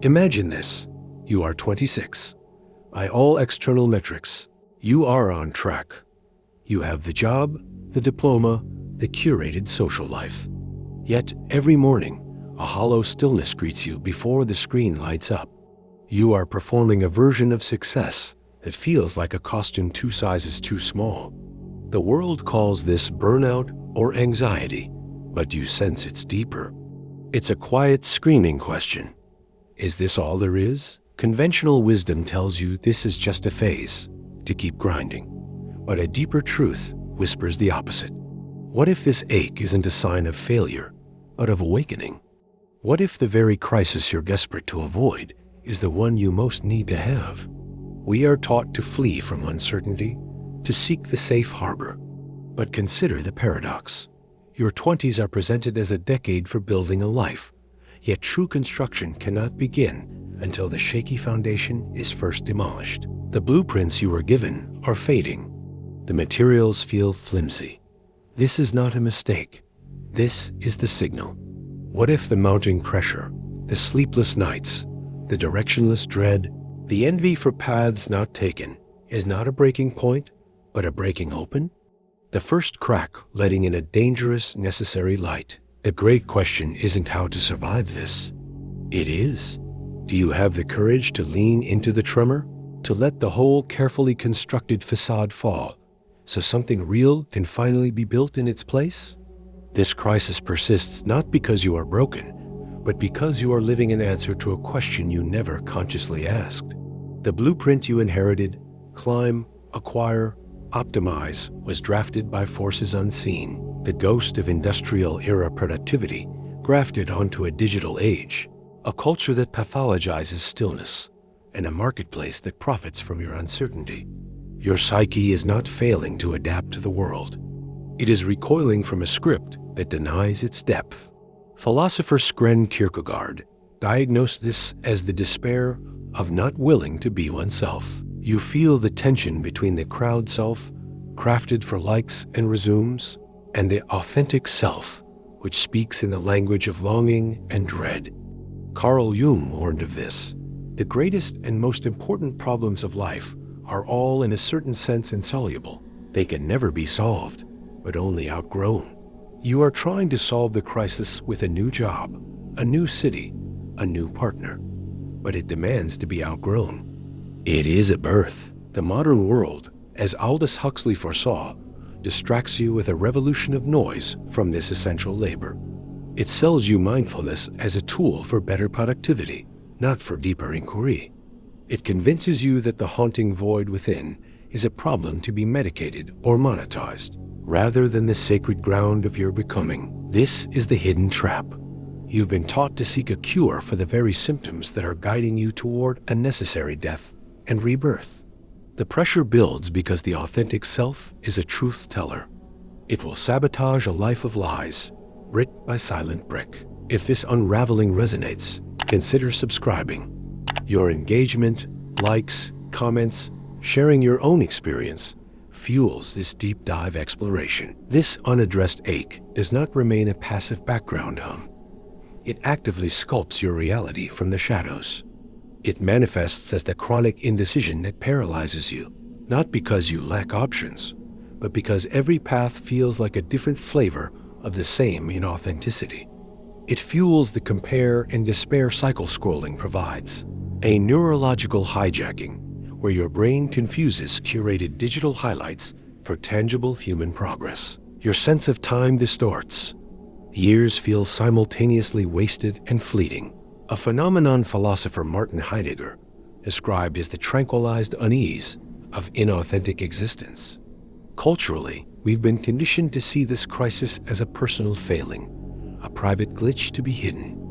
Imagine this. You are 26. By all external metrics, you are on track. You have the job, the diploma, the curated social life. Yet every morning, a hollow stillness greets you before the screen lights up. You are performing a version of success that feels like a costume 2 sizes too small. The world calls this burnout or anxiety, but you sense it's deeper. It's a quiet, screaming question. Is this all there is? Conventional wisdom tells you this is just a phase, to keep grinding. But a deeper truth whispers the opposite. What if this ache isn't a sign of failure, but of awakening? What if the very crisis you're desperate to avoid is the one you most need to have? We are taught to flee from uncertainty, to seek the safe harbor. But consider the paradox. Your 20s are presented as a decade for building a life, yet true construction cannot begin until the shaky foundation is first demolished. The blueprints you were given are fading. The materials feel flimsy. This is not a mistake. This is the signal. What if the mounting pressure, the sleepless nights, the directionless dread, the envy for paths not taken is not a breaking point, but a breaking open? The first crack letting in a dangerous, necessary light. The great question isn't how to survive this. It is, do you have the courage to lean into the tremor, to let the whole carefully constructed facade fall, so something real can finally be built in its place? This crisis persists not because you are broken, but because you are living in answer to a question you never consciously asked. The blueprint you inherited, climb, acquire, optimize, was drafted by forces unseen. The ghost of industrial-era productivity grafted onto a digital age, a culture that pathologizes stillness, and a marketplace that profits from your uncertainty. Your psyche is not failing to adapt to the world. It is recoiling from a script that denies its depth. Philosopher Søren Kierkegaard diagnosed this as the despair of not willing to be oneself. You feel the tension between the crowd self, crafted for likes and resumes, and the authentic self, which speaks in the language of longing and dread. Carl Jung warned of this. The greatest and most important problems of life are all in a certain sense insoluble. They can never be solved, but only outgrown. You are trying to solve the crisis with a new job, a new city, a new partner, but it demands to be outgrown. It is a birth. The modern world, as Aldous Huxley foresaw, distracts you with a revolution of noise from this essential labor. It sells you mindfulness as a tool for better productivity, not for deeper inquiry. It convinces you that the haunting void within is a problem to be medicated or monetized, rather than the sacred ground of your becoming. This is the hidden trap. You've been taught to seek a cure for the very symptoms that are guiding you toward a necessary death and rebirth. The pressure builds because the authentic self is a truth teller. It will sabotage a life of lies, brick by silent brick. If this unraveling resonates, consider subscribing. Your engagement, likes, comments, sharing your own experience fuels this deep dive exploration. This unaddressed ache does not remain a passive background hum. It actively sculpts your reality from the shadows. It manifests as the chronic indecision that paralyzes you, not because you lack options, but because every path feels like a different flavor of the same inauthenticity. It fuels the compare and despair cycle scrolling provides, a neurological hijacking where your brain confuses curated digital highlights for tangible human progress. Your sense of time distorts. Years feel simultaneously wasted and fleeting, a phenomenon philosopher Martin Heidegger described as the tranquilized unease of inauthentic existence. Culturally, we've been conditioned to see this crisis as a personal failing, a private glitch to be hidden.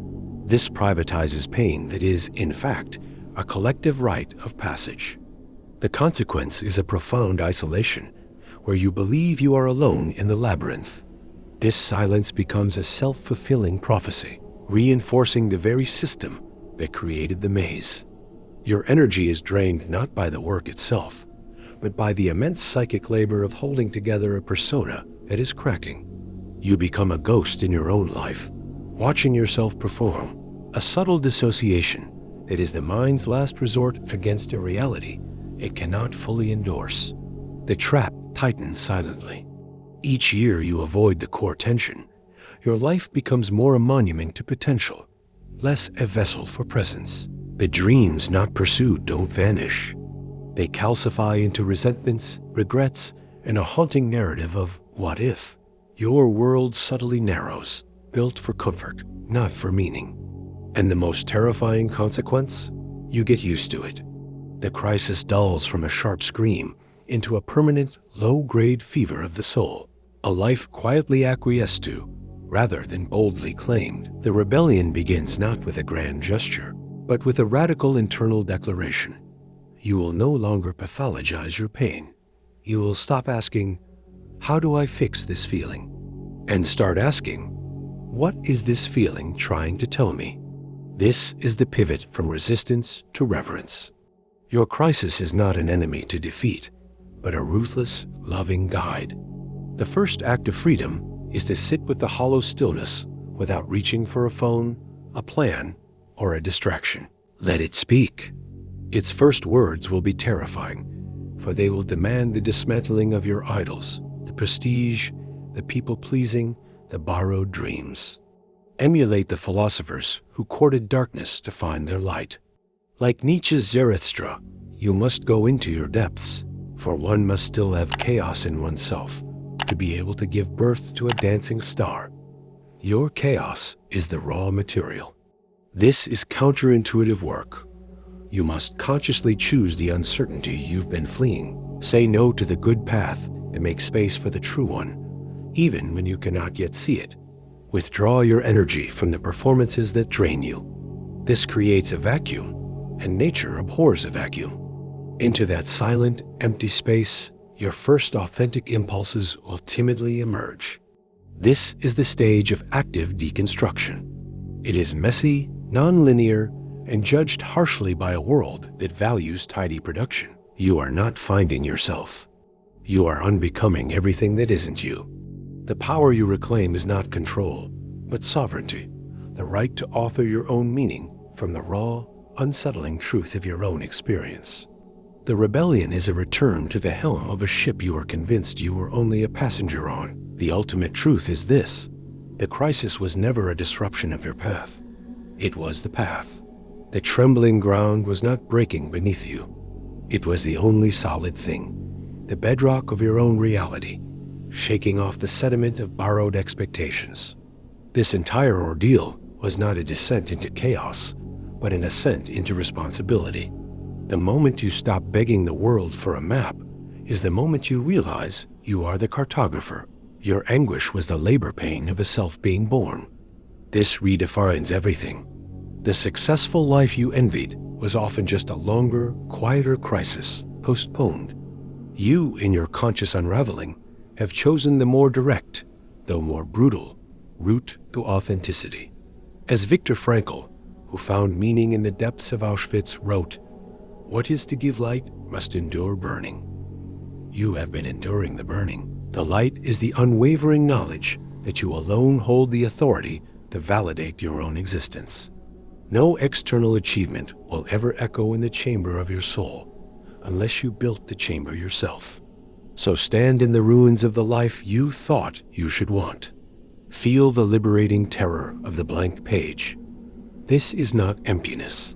This privatizes pain that is, in fact, a collective rite of passage. The consequence is a profound isolation, where you believe you are alone in the labyrinth. This silence becomes a self-fulfilling prophecy, reinforcing the very system that created the maze. Your energy is drained not by the work itself, but by the immense psychic labor of holding together a persona that is cracking. You become a ghost in your own life, watching yourself perform, a subtle dissociation It is the mind's last resort against a reality it cannot fully endorse. The trap tightens silently. Each year you avoid the core tension, your life becomes more a monument to potential, less a vessel for presence. The dreams not pursued don't vanish. They calcify into resentments, regrets, and a haunting narrative of what if. Your world subtly narrows, built for comfort, not for meaning. And the most terrifying consequence? You get used to it. The crisis dulls from a sharp scream into a permanent, low-grade fever of the soul, a life quietly acquiesced to, rather than boldly claimed. The rebellion begins not with a grand gesture, but with a radical internal declaration. You will no longer pathologize your pain. You will stop asking, "How do I fix this feeling?" and start asking, "What is this feeling trying to tell me?" This is the pivot from resistance to reverence. Your crisis is not an enemy to defeat, but a ruthless, loving guide. The first act of freedom is to sit with the hollow stillness without reaching for a phone, a plan, or a distraction. Let it speak. Its first words will be terrifying, for they will demand the dismantling of your idols, the prestige, the people-pleasing, the borrowed dreams. Emulate the philosophers who courted darkness to find their light. Like Nietzsche's Zarathustra, you must go into your depths, for one must still have chaos in oneself to be able to give birth to a dancing star. Your chaos is the raw material. This is counterintuitive work. You must consciously choose the uncertainty you've been fleeing. Say no to the good path and make space for the true one, even when you cannot yet see it. Withdraw your energy from the performances that drain you. This creates a vacuum, and nature abhors a vacuum. Into that silent, empty space, your first authentic impulses will timidly emerge. This is the stage of active deconstruction. It is messy, non-linear, and judged harshly by a world that values tidy production. You are not finding yourself. You are unbecoming everything that isn't you. The power you reclaim is not control, but sovereignty, the right to author your own meaning from the raw, unsettling truth of your own experience. The rebellion is a return to the helm of a ship you were convinced you were only a passenger on. The ultimate truth is this: the crisis was never a disruption of your path. It was the path. The trembling ground was not breaking beneath you. It was the only solid thing, the bedrock of your own reality, shaking off the sediment of borrowed expectations. This entire ordeal was not a descent into chaos, but an ascent into responsibility. The moment you stop begging the world for a map is the moment you realize you are the cartographer. Your anguish was the labor pain of a self being born. This redefines everything. The successful life you envied was often just a longer, quieter crisis, postponed. You, in your conscious unraveling, have chosen the more direct, though more brutal, route to authenticity. As Viktor Frankl, who found meaning in the depths of Auschwitz, wrote, "What is to give light must endure burning." You have been enduring the burning. The light is the unwavering knowledge that you alone hold the authority to validate your own existence. No external achievement will ever echo in the chamber of your soul unless you built the chamber yourself. So stand in the ruins of the life you thought you should want. Feel the liberating terror of the blank page. This is not emptiness.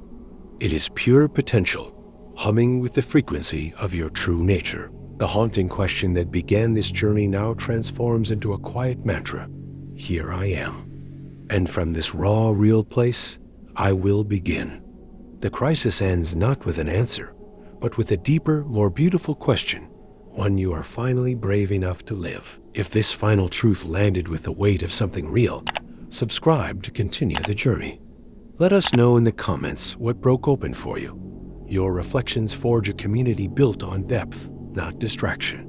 It is pure potential, humming with the frequency of your true nature. The haunting question that began this journey now transforms into a quiet mantra: here I am. And from this raw, real place, I will begin. The crisis ends not with an answer, but with a deeper, more beautiful question, one you are finally brave enough to live. If this final truth landed with the weight of something real, subscribe to continue the journey. Let us know in the comments what broke open for you. Your reflections forge a community built on depth, not distraction.